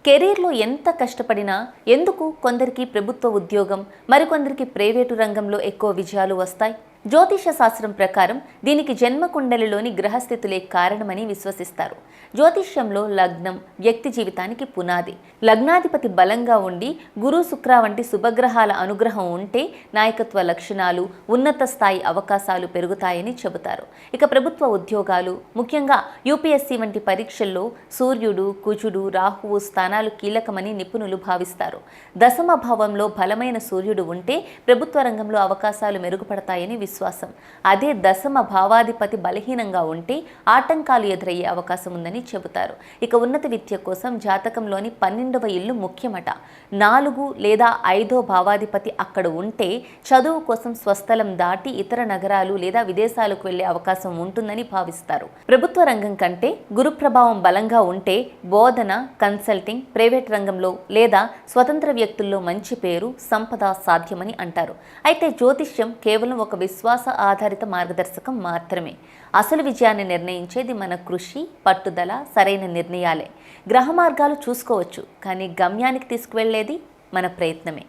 కెరీర్లో ఎంత కష్టపడినా ఎందుకు కొందరికి ప్రభుత్వ ఉద్యోగం, మరికొందరికి ప్రైవేటు రంగంలో ఎక్కువ విజయాలు వస్తాయి? జ్యోతిష శాస్త్రం ప్రకారం దీనికి జన్మకుండలిలోని గ్రహస్థితులే కారణమని విశ్వసిస్తారు. జ్యోతిష్యంలో లగ్నం వ్యక్తి జీవితానికి పునాది. లగ్నాధిపతి బలంగా ఉండి గురు, శుక్ర వంటి శుభగ్రహాల అనుగ్రహం ఉంటే నాయకత్వ లక్షణాలు, ఉన్నత స్థాయి అవకాశాలు పెరుగుతాయని చెబుతారు. ఇక ప్రభుత్వ ఉద్యోగాలు, ముఖ్యంగా యూపీఎస్సీ వంటి పరీక్షల్లో సూర్యుడు, కుజుడు, రాహువు స్థానాలు కీలకమని నిపుణులు భావిస్తారు. దశమ భావంలో బలమైన సూర్యుడు ఉంటే ప్రభుత్వ రంగంలో అవకాశాలు మెరుగుపడతాయని విశ్వాసం. అదే దశమ భావాధిపతి బలహీనంగా ఉంటే ఆటంకాలు ఎదురయ్యే అవకాశం ఉందని చెబుతారు. ఇక ఉన్నత విద్య కోసం జాతకంలోని 12వ ఇల్లు ముఖ్యమట. 4 లేదా 5వ భావాధిపతి అక్కడ ఉంటే చదువు కోసం స్వస్థలం దాటి ఇతర నగరాలు లేదా విదేశాలకు వెళ్లే అవకాశం ఉంటుందని భావిస్తారు. ప్రభుత్వ రంగం కంటే గురు ప్రభావం బలంగా ఉంటే బోధన, కన్సల్టింగ్, ప్రైవేట్ రంగంలో లేదా స్వతంత్ర వ్యక్తుల్లో మంచి పేరు, సంపద సాధ్యమని అంటారు. అయితే జ్యోతిష్యం కేవలం ఒక విశ్వాస ఆధారిత మార్గదర్శకం మాత్రమే. అసలు విజయాన్ని నిర్ణయించేది మన కృషి, పట్టుదల, సరైన నిర్ణయాలే. గ్రహ మార్గాలు చూసుకోవచ్చు, కానీ గమ్యానికి తీసుకువెళ్లేది మన ప్రయత్నమే.